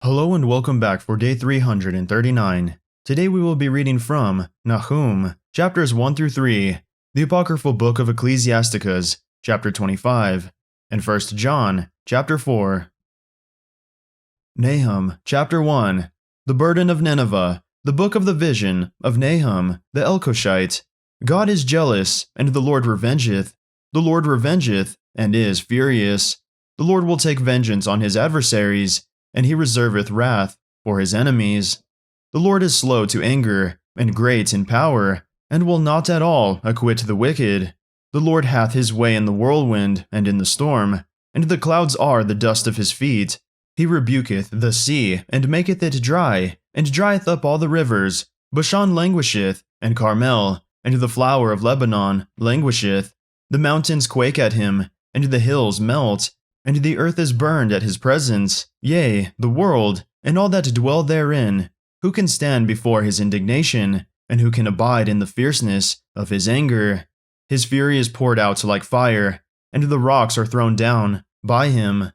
Hello and welcome back for day 339. Today we will be reading from Nahum, chapters 1 through 3, the Apocryphal book of Ecclesiasticus, chapter 25, and 1 John, chapter 4. Nahum, chapter 1, the burden of Nineveh, the book of the vision of Nahum, the Elkoshite. God is jealous, and the Lord revengeth. The Lord revengeth, and is furious. The Lord will take vengeance on his adversaries, and he reserveth wrath for his enemies. The Lord is slow to anger, and great in power, and will not at all acquit the wicked. The Lord hath his way in the whirlwind and in the storm, and the clouds are the dust of his feet. He rebuketh the sea, and maketh it dry, and drieth up all the rivers. Bashan languisheth, and Carmel, and the flower of Lebanon languisheth. The mountains quake at him, and the hills melt, and the earth is burned at his presence, yea, the world, and all that dwell therein. Who can stand before his indignation, and who can abide in the fierceness of his anger? His fury is poured out like fire, and the rocks are thrown down by him.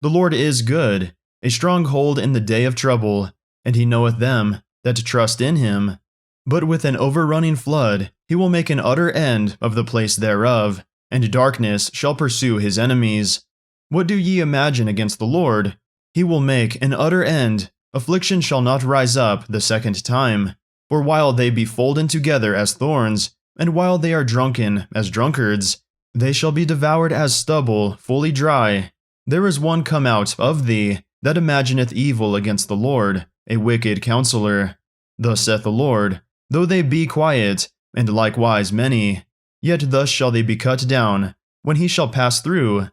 The Lord is good, a stronghold in the day of trouble, and he knoweth them that trust in him. But with an overrunning flood he will make an utter end of the place thereof, and darkness shall pursue his enemies. What do ye imagine against the Lord? He will make an utter end. Affliction shall not rise up the second time. For while they be folden together as thorns, and while they are drunken as drunkards, they shall be devoured as stubble fully dry. There is one come out of thee that imagineth evil against the Lord, a wicked counselor. Thus saith the Lord, though they be quiet, and likewise many, yet thus shall they be cut down, when he shall pass through.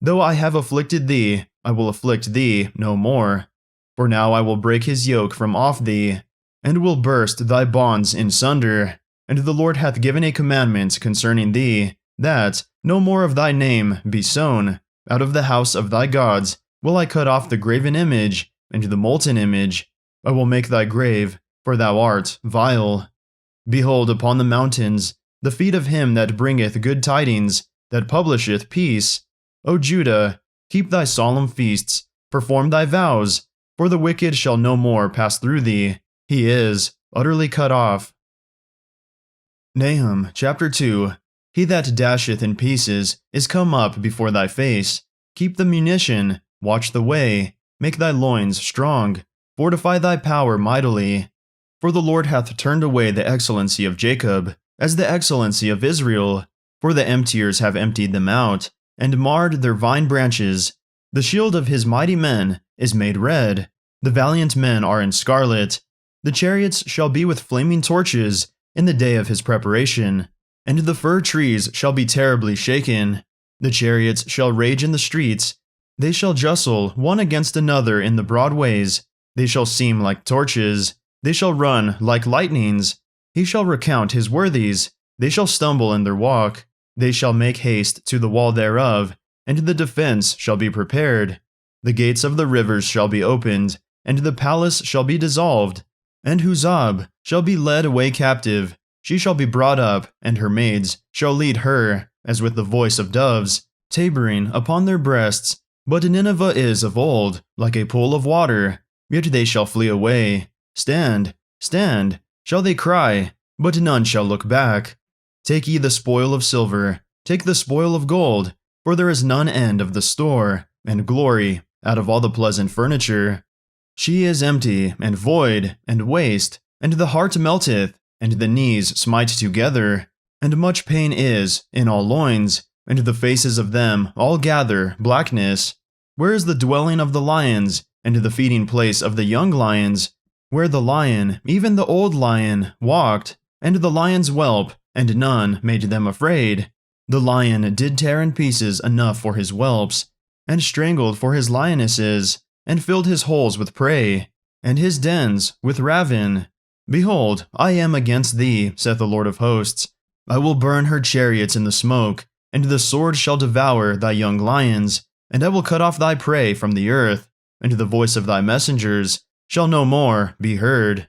Though I have afflicted thee, I will afflict thee no more. For now I will break his yoke from off thee, and will burst thy bonds in sunder. And the Lord hath given a commandment concerning thee, that no more of thy name be sown. Out of the house of thy gods will I cut off the graven image, and the molten image. I will make thy grave, for thou art vile. Behold upon the mountains the feet of him that bringeth good tidings, that publisheth peace. O Judah, keep thy solemn feasts, perform thy vows, for the wicked shall no more pass through thee. He is utterly cut off. Nahum, chapter 2. He that dasheth in pieces is come up before thy face. Keep the munition, watch the way, make thy loins strong, fortify thy power mightily. For the Lord hath turned away the excellency of Jacob, as the excellency of Israel, for the emptiers have emptied them out, and marred their vine branches. The shield of his mighty men is made red. The valiant men are in scarlet. The chariots shall be with flaming torches in the day of his preparation, and the fir trees shall be terribly shaken. The chariots shall rage in the streets. They shall justle one against another in the broad ways. They shall seem like torches. They shall run like lightnings. He shall recount his worthies. They shall stumble in their walk. They shall make haste to the wall thereof, and the defense shall be prepared. The gates of the rivers shall be opened, and the palace shall be dissolved. And Huzzab shall be led away captive. She shall be brought up, and her maids shall lead her, as with the voice of doves, tabering upon their breasts. But Nineveh is of old, like a pool of water, yet they shall flee away. Stand, stand, shall they cry, but none shall look back. Take ye the spoil of silver, take the spoil of gold, for there is none end of the store, and glory out of all the pleasant furniture. She is empty, and void, and waste, and the heart melteth, and the knees smite together, and much pain is in all loins, and the faces of them all gather blackness. Where is the dwelling of the lions, and the feeding place of the young lions? Where the lion, even the old lion, walked, and the lion's whelp, and none made them afraid. The lion did tear in pieces enough for his whelps, and strangled for his lionesses, and filled his holes with prey, and his dens with ravin. Behold, I am against thee, saith the Lord of hosts. I will burn her chariots in the smoke, and the sword shall devour thy young lions, and I will cut off thy prey from the earth, and the voice of thy messengers shall no more be heard.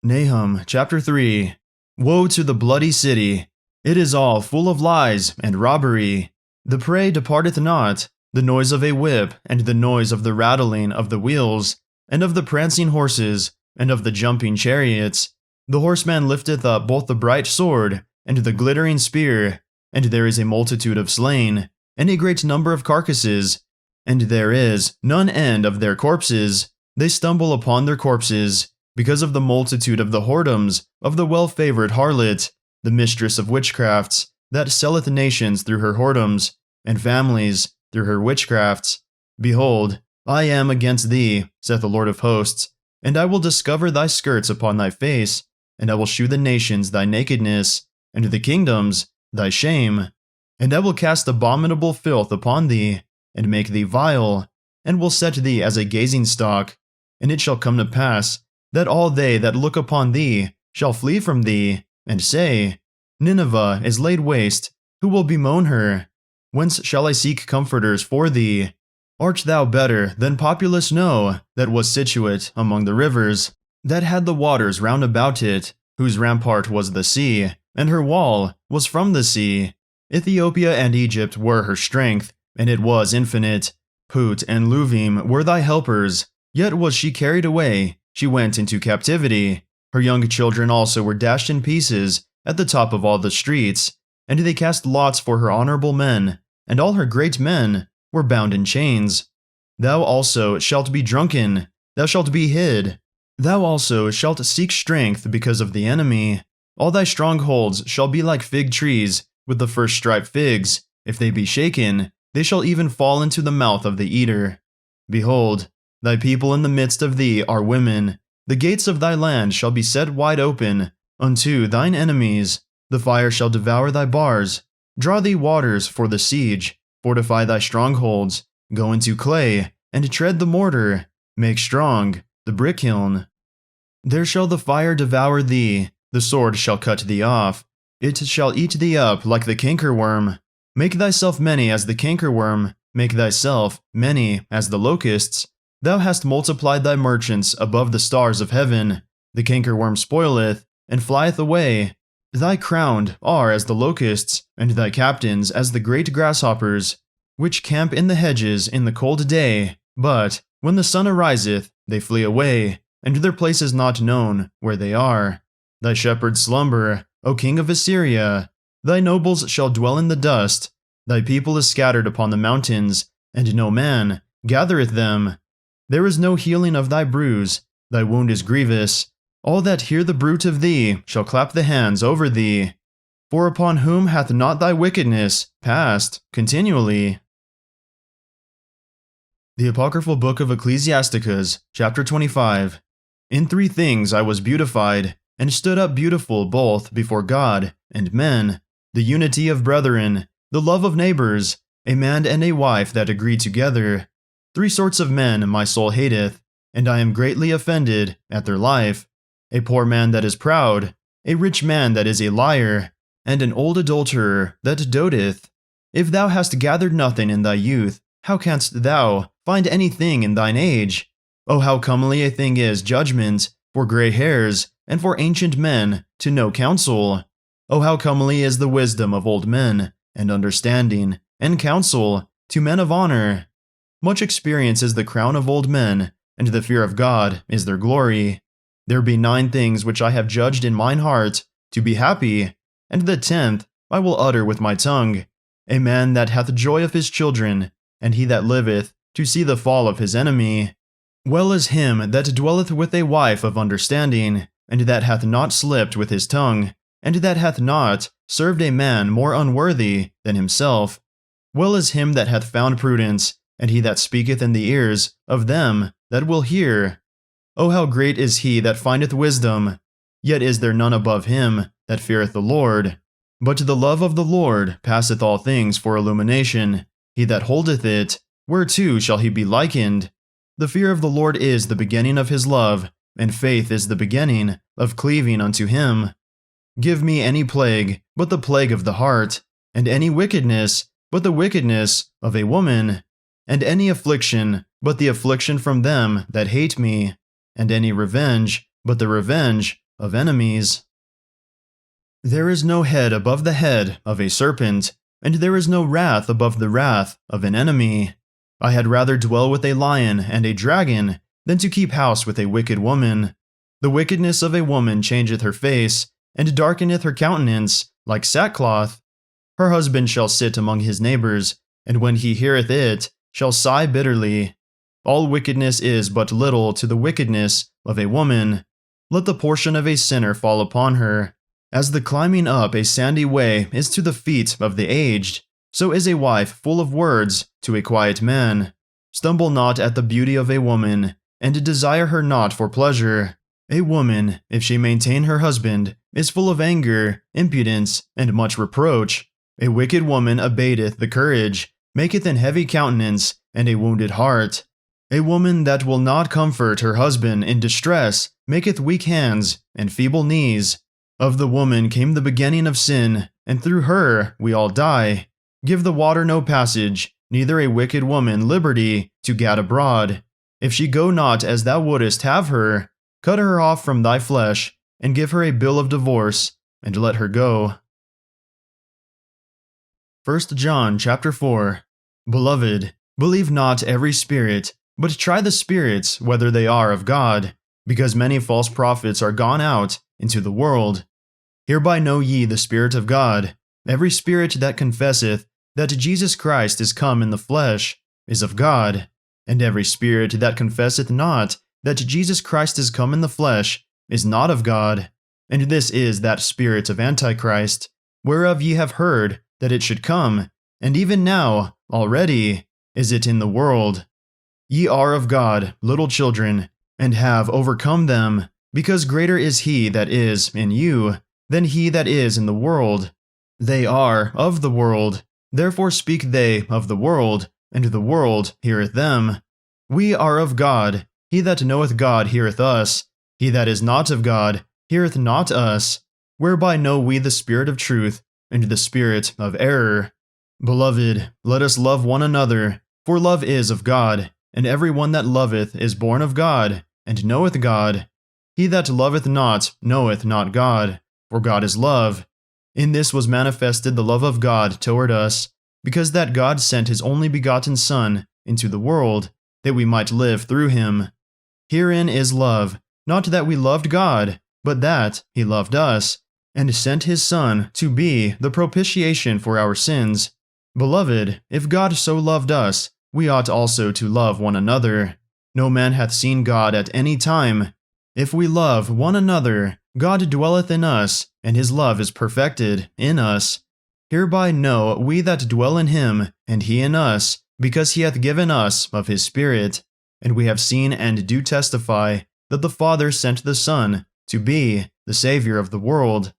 Nahum, chapter 3. Woe to the bloody city! It is all full of lies and robbery. The prey departeth not, the noise of a whip, and the noise of the rattling of the wheels, and of the prancing horses, and of the jumping chariots. The horseman lifteth up both the bright sword, and the glittering spear, and there is a multitude of slain, and a great number of carcasses, and there is none end of their corpses. They stumble upon their corpses, because of the multitude of the whoredoms of the well-favored harlot, the mistress of witchcrafts, that selleth nations through her whoredoms, and families through her witchcrafts. Behold, I am against thee, saith the Lord of hosts, and I will discover thy skirts upon thy face, and I will shew the nations thy nakedness, and the kingdoms thy shame. And I will cast abominable filth upon thee, and make thee vile, and will set thee as a gazing stock. And it shall come to pass, that all they that look upon thee shall flee from thee, and say, Nineveh is laid waste, who will bemoan her? Whence shall I seek comforters for thee? Art thou better than populous No, that was situate among the rivers, that had the waters round about it, whose rampart was the sea, and her wall was from the sea? Ethiopia and Egypt were her strength, and it was infinite. Put and Luvim were thy helpers, yet was she carried away, she went into captivity. Her young children also were dashed in pieces at the top of all the streets, and they cast lots for her honorable men, and all her great men were bound in chains. Thou also shalt be drunken, thou shalt be hid. Thou also shalt seek strength because of the enemy. All thy strongholds shall be like fig trees with the first striped figs. If they be shaken, they shall even fall into the mouth of the eater. Behold, thy people in the midst of thee are women. The gates of thy land shall be set wide open unto thine enemies. The fire shall devour thy bars. Draw thee waters for the siege. Fortify thy strongholds. Go into clay, and tread the mortar. Make strong the brick kiln. There shall the fire devour thee. The sword shall cut thee off. It shall eat thee up like the cankerworm. Make thyself many as the cankerworm. Make thyself many as the locusts. Thou hast multiplied thy merchants above the stars of heaven. The cankerworm spoileth, and flieth away. Thy crowned are as the locusts, and thy captains as the great grasshoppers, which camp in the hedges in the cold day. But when the sun ariseth, they flee away, and their place is not known where they are. Thy shepherds slumber, O king of Assyria. Thy nobles shall dwell in the dust. Thy people is scattered upon the mountains, and no man gathereth them. There is no healing of thy bruise, thy wound is grievous. All that hear the bruit of thee shall clap the hands over thee. For upon whom hath not thy wickedness passed continually? The Apocryphal Book of Ecclesiasticus, chapter 25. In 3 things I was beautified, and stood up beautiful both before God and men, the unity of brethren, the love of neighbors, a man and a wife that agree together. 3 sorts of men my soul hateth, and I am greatly offended at their life. A poor man that is proud, a rich man that is a liar, and an old adulterer that doteth. If thou hast gathered nothing in thy youth, how canst thou find anything in thine age? Oh, how comely a thing is judgment for gray hairs, and for ancient men to know counsel. Oh, how comely is the wisdom of old men, and understanding, and counsel to men of honor. Much experience is the crown of old men, and the fear of God is their glory. There be 9 things which I have judged in mine heart to be happy, and the 10th I will utter with my tongue. A man that hath joy of his children, and he that liveth to see the fall of his enemy. Well is him that dwelleth with a wife of understanding, and that hath not slipped with his tongue, and that hath not served a man more unworthy than himself. Well is him that hath found prudence, and he that speaketh in the ears of them that will hear. Oh, how great is he that findeth wisdom! Yet is there none above him that feareth the Lord. But the love of the Lord passeth all things for illumination. He that holdeth it, whereto shall he be likened? The fear of the Lord is the beginning of his love, and faith is the beginning of cleaving unto him. Give me any plague but the plague of the heart, and any wickedness but the wickedness of a woman, and any affliction but the affliction from them that hate me, and any revenge but the revenge of enemies. There is no head above the head of a serpent, and there is no wrath above the wrath of an enemy. I had rather dwell with a lion and a dragon than to keep house with a wicked woman. The wickedness of a woman changeth her face, and darkeneth her countenance like sackcloth. Her husband shall sit among his neighbors, and when he heareth it, shall sigh bitterly. All wickedness is but little to the wickedness of a woman. Let the portion of a sinner fall upon her. As the climbing up a sandy way is to the feet of the aged, so is a wife full of words to a quiet man. Stumble not at the beauty of a woman, and desire her not for pleasure. A woman, if she maintain her husband, is full of anger, impudence, and much reproach. A wicked woman abateth the courage, maketh an heavy countenance, and a wounded heart. A woman that will not comfort her husband in distress maketh weak hands and feeble knees. Of the woman came the beginning of sin, and through her we all die. Give the water no passage, neither a wicked woman liberty to gad abroad. If she go not as thou wouldest have her, cut her off from thy flesh, and give her a bill of divorce, and let her go. 1 John chapter 4. Beloved, believe not every spirit, but try the spirits whether they are of God, because many false prophets are gone out into the world. Hereby know ye the Spirit of God. Every spirit that confesseth that Jesus Christ is come in the flesh is of God, and every spirit that confesseth not that Jesus Christ is come in the flesh is not of God. And this is that spirit of Antichrist, whereof ye have heard that it should come, and even now, already, is it in the world. Ye are of God, little children, and have overcome them, because greater is he that is in you than he that is in the world. They are of the world, therefore speak they of the world, and the world heareth them. We are of God, he that knoweth God heareth us, he that is not of God heareth not us, whereby know we the spirit of truth, and the spirit of error. Beloved, let us love one another, for love is of God, and every one that loveth is born of God, and knoweth God. He that loveth not knoweth not God, for God is love. In this was manifested the love of God toward us, because that God sent his only begotten Son into the world, that we might live through him. Herein is love, not that we loved God, but that he loved us, and sent his Son to be the propitiation for our sins. Beloved, if God so loved us, we ought also to love one another. No man hath seen God at any time. If we love one another, God dwelleth in us, and his love is perfected in us. Hereby know we that dwell in him, and he in us, because he hath given us of his Spirit. And we have seen and do testify that the Father sent the Son to be the Savior of the world.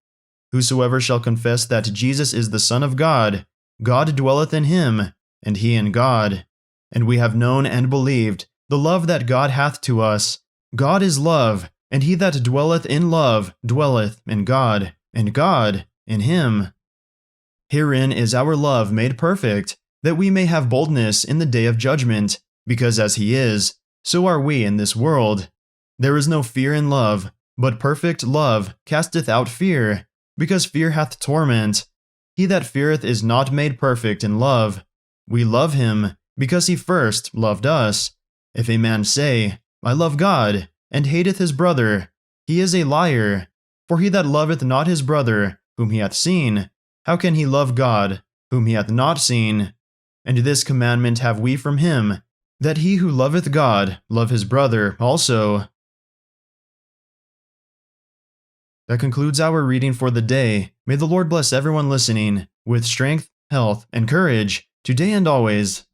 Whosoever shall confess that Jesus is the Son of God, God dwelleth in him, and he in God. And we have known and believed the love that God hath to us. God is love, and he that dwelleth in love dwelleth in God, and God in him. Herein is our love made perfect, that we may have boldness in the day of judgment, because as he is, so are we in this world. There is no fear in love, but perfect love casteth out fear, because fear hath torment. He that feareth is not made perfect in love. We love him, because he first loved us. If a man say, I love God, and hateth his brother, he is a liar. For he that loveth not his brother, whom he hath seen, how can he love God, whom he hath not seen? And this commandment have we from him, that he who loveth God love his brother also. That concludes our reading for the day. May the Lord bless everyone listening, with strength, health, and courage, today and always.